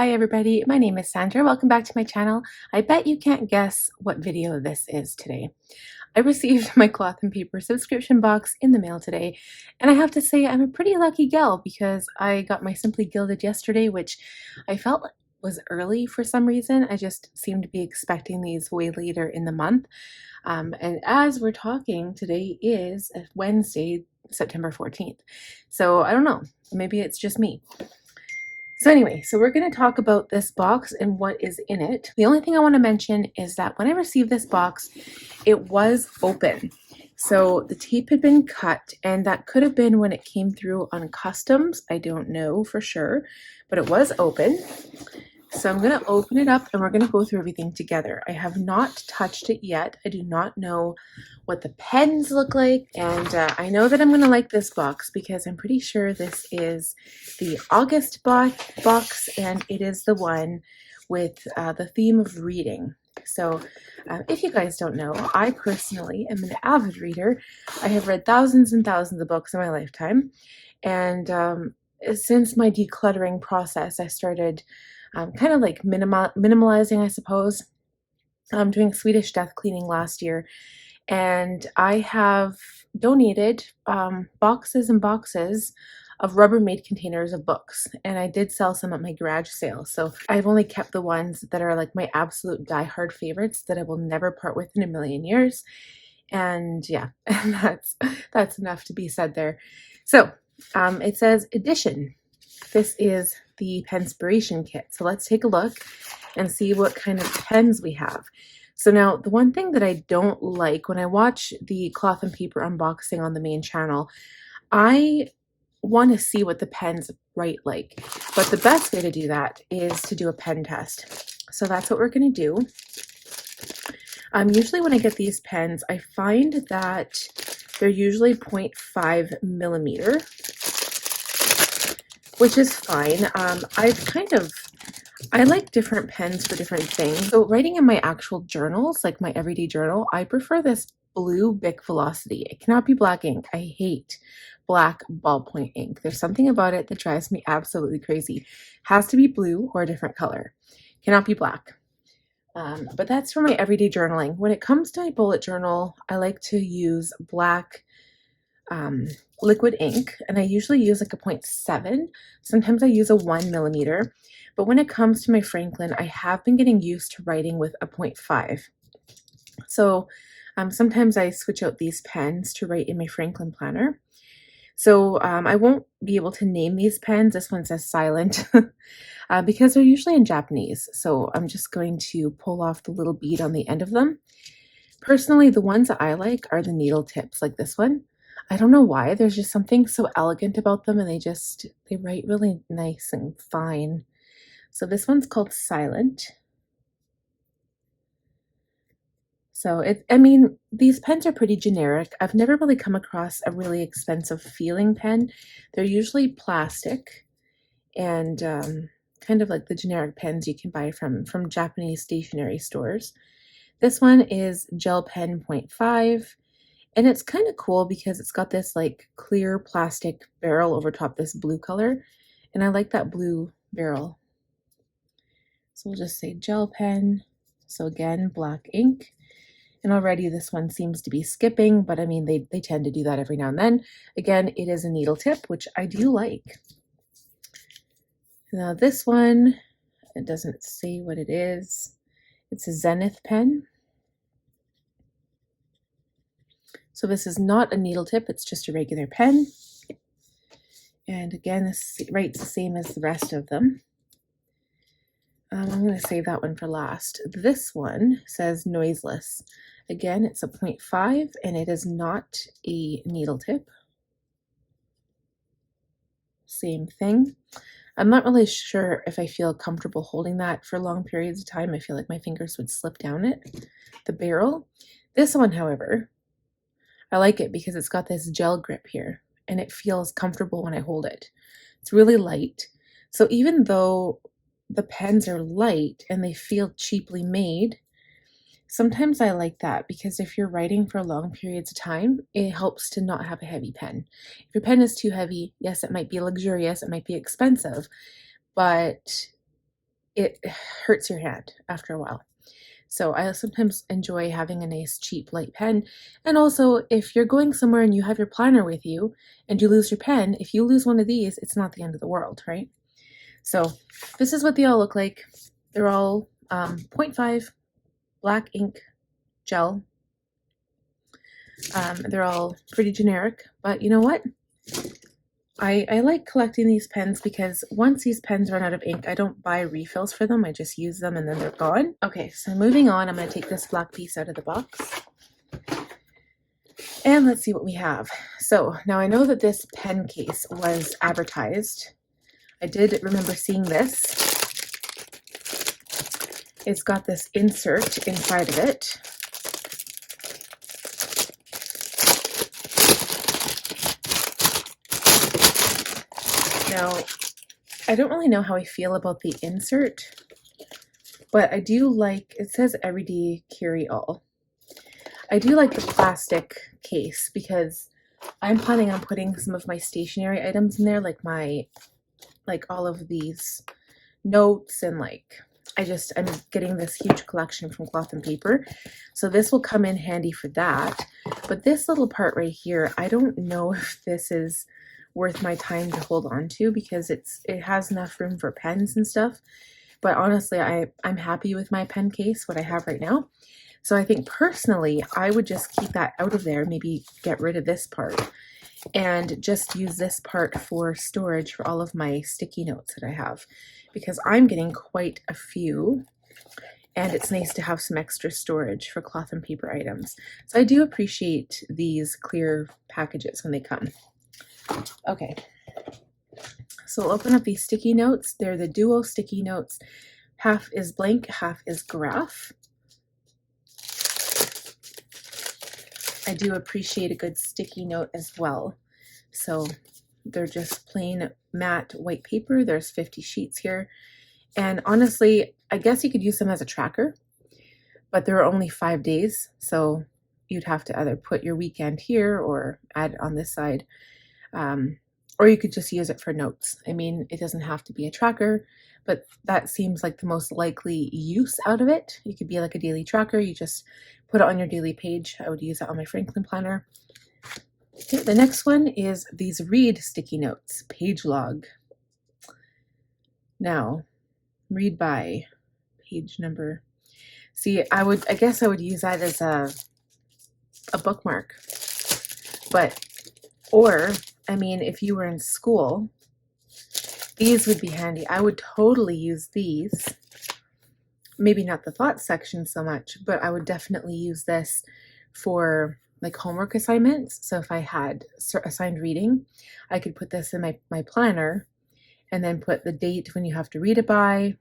Hi everybody, my name is Sandra. Welcome back to my channel. I bet you can't guess what video this is today. I received my cloth and paper subscription box in the mail today, and I have to say I'm a pretty lucky gal because I got my Simply Gilded yesterday, which I felt was early for some reason. I just seemed to be expecting these way later in the month. And as we're talking, today is Wednesday, September 14th. So I don't know, maybe it's just me. So anyway, we're going to talk about this box and what is in it. The only thing I want to mention is that when I received this box, it was open. So the tape had been cut, and that could have been when it came through on customs. I don't know for sure, but it was open. So I'm going to open it up and we're going to go through everything together. I have not touched it yet. I do not know what the pens look like. And I know that I'm going to like this box because I'm pretty sure this is the August box, and it is the one with the theme of reading. So if you guys don't know, I personally am an avid reader. I have read thousands and thousands of books in my lifetime. And since my decluttering process, I started kind of like minimalizing, I suppose. I'm doing Swedish death cleaning last year, and I have donated boxes and boxes of Rubbermaid containers of books, and I did sell some at my garage sale. So I've only kept the ones that are like my absolute diehard favorites that I will never part with in a million years. And yeah, that's enough to be said there. So it says edition. This is the Penspiration kit. So let's take a look and see what kind of pens we have. So now the one thing that I don't like when I watch the cloth and paper unboxing on the main channel, I want to see what the pens write like. But the best way to do that is to do a pen test. So that's what we're going to do. Usually when I get these pens, I find that they're usually 0.5 millimeter, which is fine. I like different pens for different things. So writing in my actual journals, like my everyday journal, I prefer this blue Bic Velocity. It cannot be black ink. I hate black ballpoint ink. There's something about it that drives me absolutely crazy. Has to be blue or a different color. Cannot be black. But that's for my everyday journaling. When it comes to my bullet journal, I like to use black liquid ink, and I usually use like a 0.7. Sometimes I use a 1 millimeter. But when it comes to my Franklin, I have been getting used to writing with a 0.5. So sometimes I switch out these pens to write in my Franklin planner. So I won't be able to name these pens. This one says silent because they're usually in Japanese. So I'm just going to pull off the little bead on the end of them. Personally, the ones that I like are the needle tips, like this one. I don't know why. There's just something so elegant about them, and they write really nice and fine. So this one's called Silent. So these pens are pretty generic. I've never really come across a really expensive feeling pen. They're usually plastic and kind of like the generic pens you can buy from Japanese stationery stores. This one is Gel Pen 0.5. And it's kind of cool because it's got this like clear plastic barrel over top this blue color. And I like that blue barrel. So we'll just say gel pen. So again, black ink. And already this one seems to be skipping, but I mean, they tend to do that every now and then. Again, it is a needle tip, which I do like. Now this one, it doesn't say what it is. It's a Zenith pen. So this is not a needle tip, it's just a regular pen. And again, this writes the same as the rest of them. I'm going to save that one for last. This one says noiseless. Again, it's a 0.5 and it is not a needle tip. Same thing. I'm not really sure if I feel comfortable holding that for long periods of time. I feel like my fingers would slip down it, the barrel. This one, however, I like it because it's got this gel grip here and it feels comfortable when I hold it. It's really light. So even though the pens are light and they feel cheaply made, sometimes I like that because if you're writing for long periods of time, it helps to not have a heavy pen. If your pen is too heavy, yes, it might be luxurious, it might be expensive, but it hurts your hand after a while. So I sometimes enjoy having a nice cheap light pen. And also, if you're going somewhere and you have your planner with you and you lose your pen, if you lose one of these, it's not the end of the world, right? So this is what they all look like. They're all 0.5 black ink gel. They're all pretty generic, but you know what? I like collecting these pens because once these pens run out of ink, I don't buy refills for them. I just use them and then they're gone. Okay, so moving on, I'm going to take this black piece out of the box. And let's see what we have. So now I know that this pen case was advertised. I did remember seeing this. It's got this insert inside of it. Now, I don't really know how I feel about the insert, but I do like, it says everyday carry all. I do like the plastic case because I'm planning on putting some of my stationery items in there, like all of these notes and I'm getting this huge collection from Cloth and Paper. So this will come in handy for that. But this little part right here, I don't know if this is worth my time to hold on to because it has enough room for pens and stuff. But honestly, I'm happy with my pen case, what I have right now. So I think personally, I would just keep that out of there, maybe get rid of this part and just use this part for storage for all of my sticky notes that I have because I'm getting quite a few and it's nice to have some extra storage for Cloth and Paper items. So I do appreciate these clear packages when they come. Okay, so we'll open up these sticky notes. They're the duo sticky notes. Half is blank, half is graph. I do appreciate a good sticky note as well. So they're just plain matte white paper. There's 50 sheets here. And honestly, I guess you could use them as a tracker, but there are only 5 days. So you'd have to either put your weekend here or add it on this side. Or you could just use it for notes. I mean, it doesn't have to be a tracker, but that seems like the most likely use out of it. You could be like a daily tracker. You just put it on your daily page. I would use that on my Franklin planner. Okay, the next one is these read sticky notes, page log. Now, read by page number. See, I guess I would use that as a bookmark, or I mean, if you were in school, these would be handy. I would totally use these. Maybe not the thoughts section so much, but I would definitely use this for like homework assignments. So if I had assigned reading, I could put this in my planner and then put the date when you have to read it by.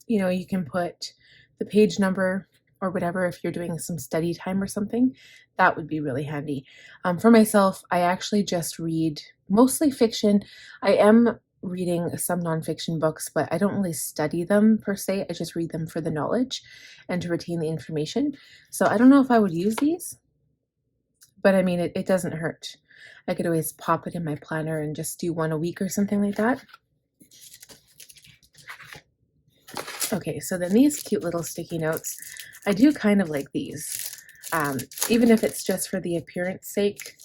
You know, you can put the page number or whatever if you're doing some study time or something. That would be really handy. For myself, I actually just read mostly fiction. I am reading some nonfiction books, but I don't really study them per se. I just read them for the knowledge and to retain the information. So I don't know if I would use these, but I mean, it doesn't hurt. I could always pop it in my planner and just do one a week or something like that. Okay, so then these cute little sticky notes, I do kind of like these. Even if it's just for the appearance sake,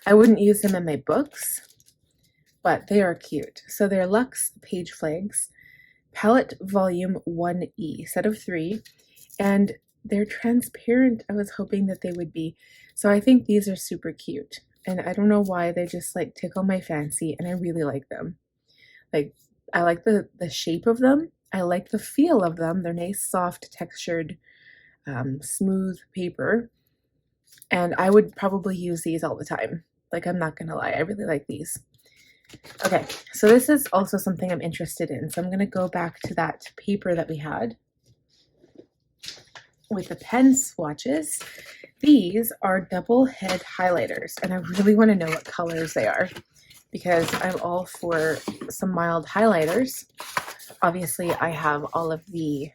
I wouldn't use them in my books, but they are cute. So they're Luxe Page Flags, Palette Volume 1E, set of 3, and they're transparent. I was hoping that they would be. So I think these are super cute. And I don't know why, they just like tickle my fancy and I really like them. Like, I like the shape of them. I like the feel of them. They're nice, soft, textured, smooth paper. And I would probably use these all the time. Like, I'm not gonna lie, I really like these. Okay, so this is also something I'm interested in. So I'm gonna go back to that paper that we had with the pen swatches. These are double head highlighters, and I really wanna know what colors they are because I'm all for some mild highlighters. Obviously, I have all of the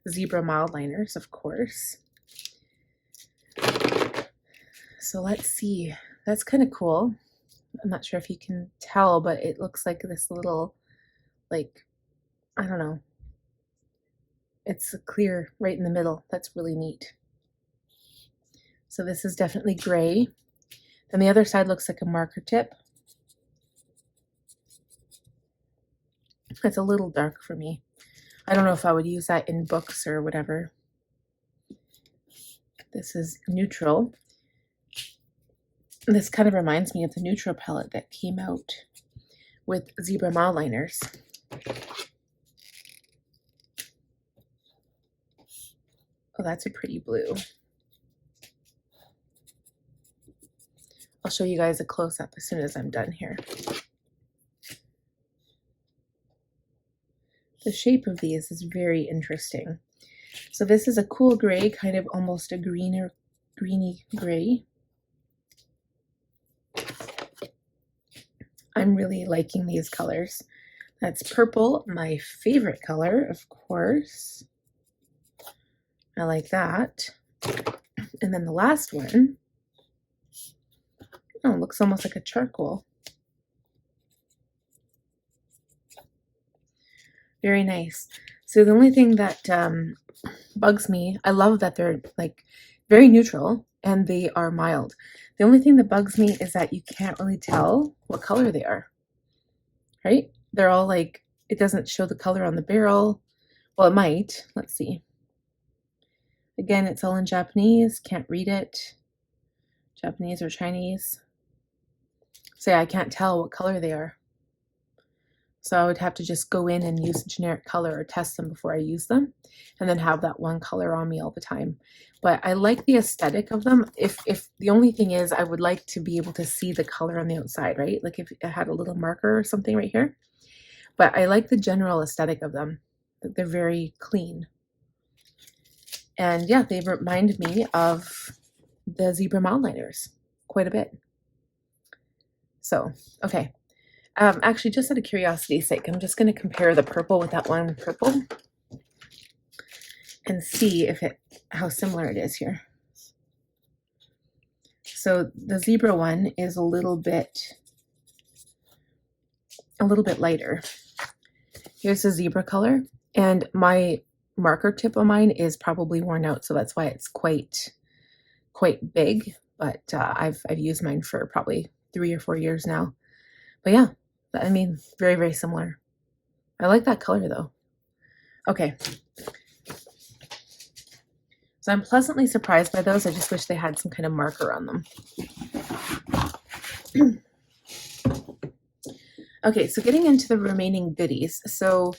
zebra mild liners, of course. So let's see. That's kind of cool. I'm not sure if you can tell, but it looks like this little, like, I don't know, it's clear right in the middle. That's really neat. So this is definitely gray. Then the other side looks like a marker tip. It's a little dark for me. I don't know if I would use that in books or whatever. This is neutral. This kind of reminds me of the neutral palette that came out with zebra mildliners. Oh, that's a pretty blue. I'll show you guys a close-up as soon as I'm done here. The shape of these is very interesting. So this is a cool gray, kind of almost a greeny gray. I'm really liking these colors. That's purple, my favorite color, of course. I like that. And then the last one, oh, it looks almost like a charcoal. Very nice. So the only thing that bugs me, I love that they're like very neutral and they are mild. The only thing that bugs me is that you can't really tell what color they are, right? They're all like, it doesn't show the color on the barrel. Well, it might. Let's see. Again, it's all in Japanese. Can't read it. Japanese or Chinese. So yeah, I can't tell what color they are. So I would have to just go in and use a generic color or test them before I use them, and then have that one color on me all the time. But I like the aesthetic of them. If the only thing is, I would like to be able to see the color on the outside, right? Like if I had a little marker or something right here. But I like the general aesthetic of them. They're very clean. And yeah, they remind me of the zebra mildliners quite a bit. So, okay. Actually, just out of curiosity's sake, I'm just going to compare the purple with that one purple and see if how similar it is here. So the zebra one is a little bit lighter. Here's the zebra color, and my marker tip of mine is probably worn out, so that's why it's quite big. But I've used mine for probably 3 or 4 years now. But yeah. I mean, very, very similar. I like that color though. Okay. So I'm pleasantly surprised by those. I just wish they had some kind of marker on them. Okay, so getting into the remaining goodies. So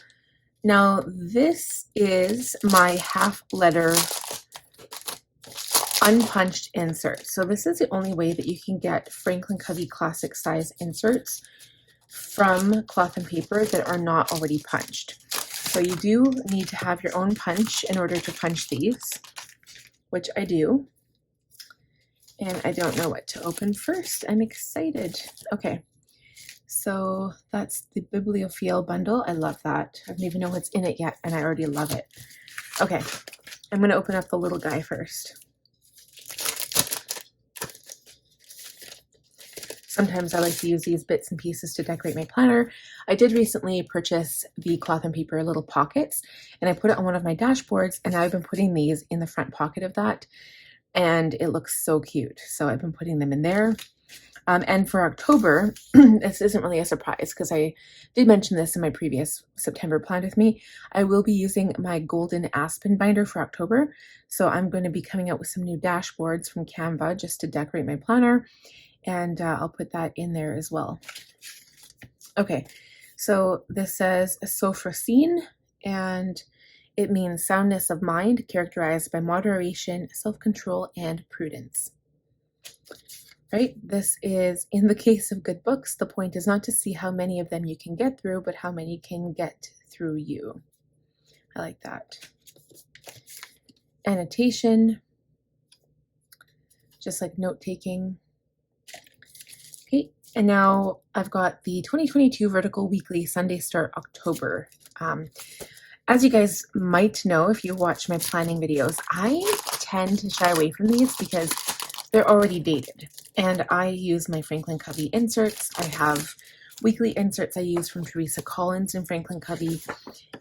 now this is my half letter unpunched insert. So this is the only way that you can get Franklin Covey classic size inserts from cloth and paper that are not already punched. So you do need to have your own punch in order to punch these, which I do. And I don't know what to open first. I'm excited. Okay, so that's the Bibliophile Bundle. I love that. I don't even know what's in it yet, and I already love it. Okay, I'm going to open up the little guy first. Sometimes I like to use these bits and pieces to decorate my planner. I did recently purchase the cloth and paper little pockets, and I put it on one of my dashboards, and I've been putting these in the front pocket of that, and it looks so cute. So I've been putting them in there. And for October, this isn't really a surprise because I did mention this in my previous September Plan With Me. I will be using my golden aspen binder for October. So I'm going to be coming out with some new dashboards from Canva just to decorate my planner. And I'll put that in there as well. Okay, so this says Sophrosyne, and it means soundness of mind characterized by moderation, self-control, and prudence. Right? This is, in the case of good books, the point is not to see how many of them you can get through, but how many can get through you. I like that. Annotation, just like note-taking. Okay, and now I've got the 2022 Vertical Weekly Sunday Start October. As you guys might know, if you watch my planning videos, I tend to shy away from these because they're already dated. And I use my Franklin Covey inserts. I have weekly inserts I use from Teresa Collins and Franklin Covey,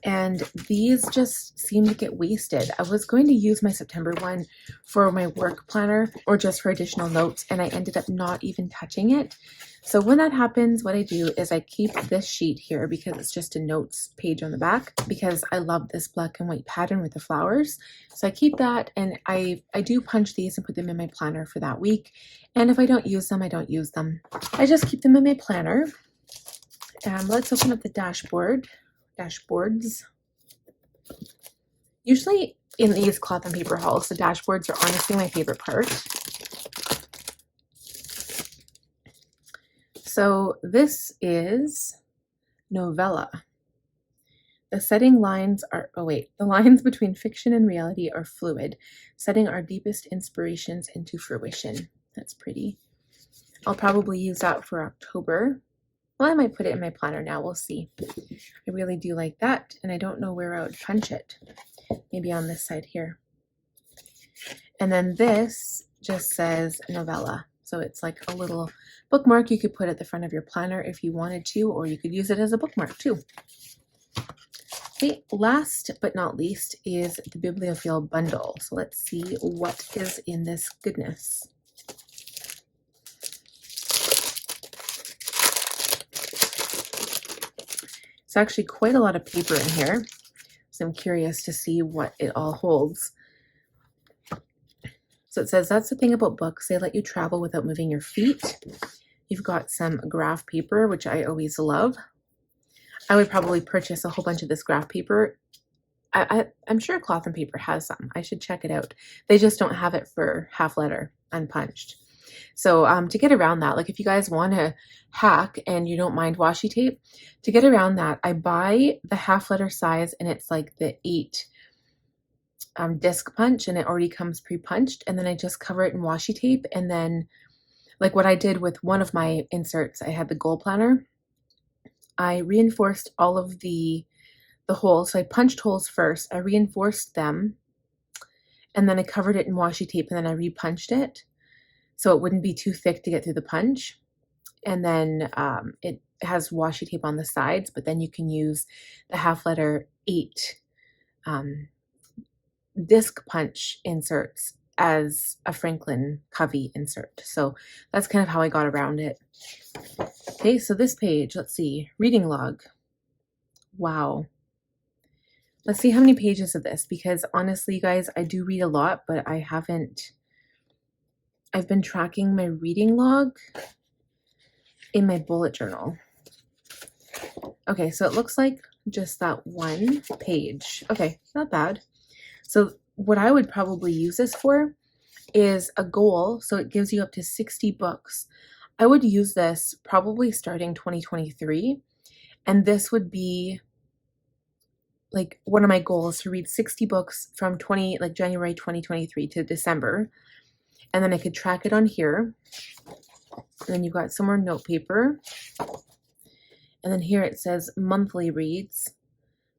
and these just seem to get wasted. I was going to use my September one for my work planner or just for additional notes, and I ended up not even touching it. So when that happens, what I do is I keep this sheet here because it's just a notes page on the back, because I love this black and white pattern with the flowers. So I keep that, and I do punch these and put them in my planner for that week. And if I don't use them, I don't use them. I just keep them in my planner. Let's open up the dashboards. Usually in these cloth and paper hauls, the dashboards are honestly my favorite part. So this is novella. The setting lines are, the lines between fiction and reality are fluid, setting our deepest inspirations into fruition. That's pretty. I'll probably use that for October. Well, I might put it in my planner now, we'll see. I really do like that, and I don't know where I would punch it. Maybe on this side here. And then this just says novella. So it's like a little bookmark you could put at the front of your planner if you wanted to, or you could use it as a bookmark too. Okay, last but not least is the Bibliophile Bundle. So let's see what is in this goodness. It's actually quite a lot of paper in here, so I'm curious to see what it all holds. So it says, that's the thing about books, they let you travel without moving your feet. You've got some graph paper, which I always love. I would probably purchase a whole bunch of this graph paper. I'm sure Cloth and Paper has some. I should check it out. They just don't have it for half letter unpunched. So to get around that, like if you guys want to hack and you don't mind washi tape, to get around that, I buy the half letter size, and it's like the 8 disc punch, and it already comes pre-punched, and then I just cover it in washi tape. And then like what I did with one of my inserts, I had the goal planner. I reinforced all of the holes. So I punched holes first, I reinforced them, and then I covered it in washi tape, and then I repunched it so it wouldn't be too thick to get through the punch. And then it has washi tape on the sides, but then you can use the half letter 8 disc punch inserts as a Franklin Covey insert. So that's kind of how I got around it. Okay, so this page, let's see, reading log. Wow. Let's see how many pages of this, because honestly, you guys, I do read a lot, but I've been tracking my reading log in my bullet journal. Okay, so it looks like just that one page. Okay, not bad. So what I would probably use this for is a goal. So it gives you up to 60 books. I would use this probably starting 2023. And this would be like one of my goals, to read 60 books from January 2023 to December. And then I could track it on here. And then you've got some more note paper. And then here it says monthly reads.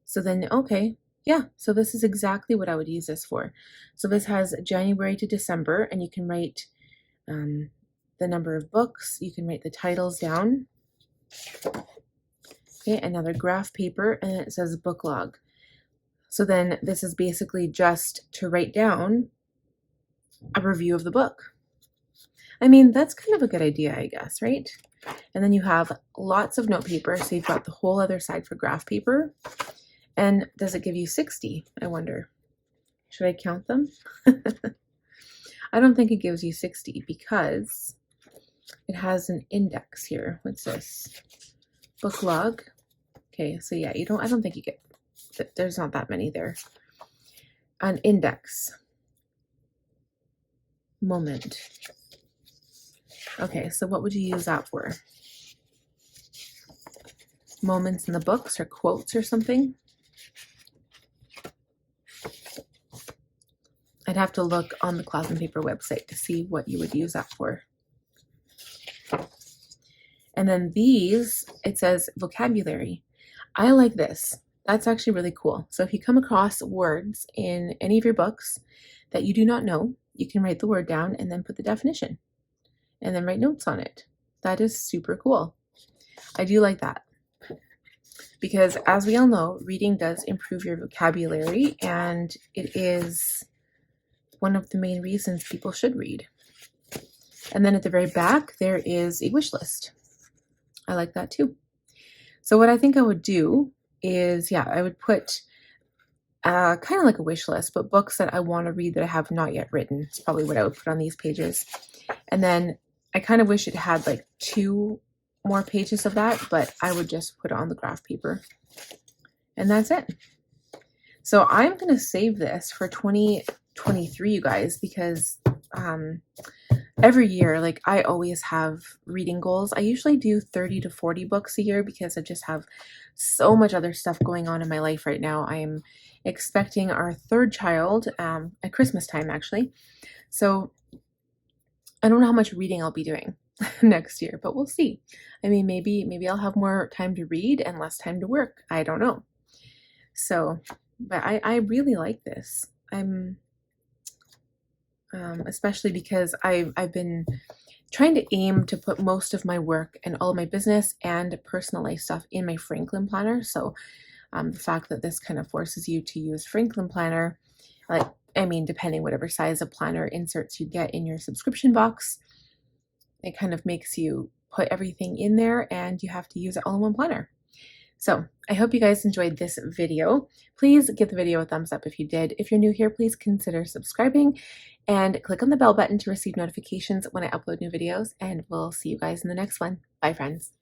So then, okay, yeah, so this is exactly what I would use this for. So this has January to December, and you can write the number of books. You can write the titles down. Okay, another graph paper, and it says book log. So then this is basically just to write down a review of the book. I mean, that's kind of a good idea, I guess, right? And then you have lots of note paper, so you've got the whole other side for graph paper. And does it give you 60? I wonder. Should I count them? I don't think it gives you 60 because it has an index here. What's this? Book log. Okay, so yeah, I don't think you get, there's not that many there. An index. Moment. Okay, so what would you use that for? Moments in the books or quotes or something? I'd have to look on the Cloth and Paper website to see what you would use that for. And then these, it says vocabulary. I like this. That's actually really cool. So if you come across words in any of your books that you do not know, you can write the word down and then put the definition and then write notes on it. That is super cool. I do like that, because as we all know, reading does improve your vocabulary, and it is one of the main reasons people should read. And then at the very back, there is a wish list. I like that too. So what I think I would do is, yeah, I would put kind of like a wish list, but books that I want to read that I have not yet written. It's probably what I would put on these pages. And then I kind of wish it had like 2 more pages of that, but I would just put it on the graph paper. And that's it. So I'm going to save this for 2023, you guys, because every year, like, I always have reading goals. I usually do 30 to 40 books a year because I just have so much other stuff going on in my life right now. I am expecting our 3rd child at Christmas time, actually. So I don't know how much reading I'll be doing next year, but we'll see. I mean, maybe I'll have more time to read and less time to work. I don't know. So, but I really like this. I'm especially because I've been trying to aim to put most of my work and all of my business and personal life stuff in my Franklin planner. So the fact that this kind of forces you to use Franklin planner, like, I mean, depending whatever size of planner inserts you get in your subscription box, it kind of makes you put everything in there and you have to use it all in one planner. So I hope you guys enjoyed this video. Please give the video a thumbs up if you did. If you're new here, please consider subscribing and click on the bell button to receive notifications when I upload new videos, and we'll see you guys in the next one. Bye, friends.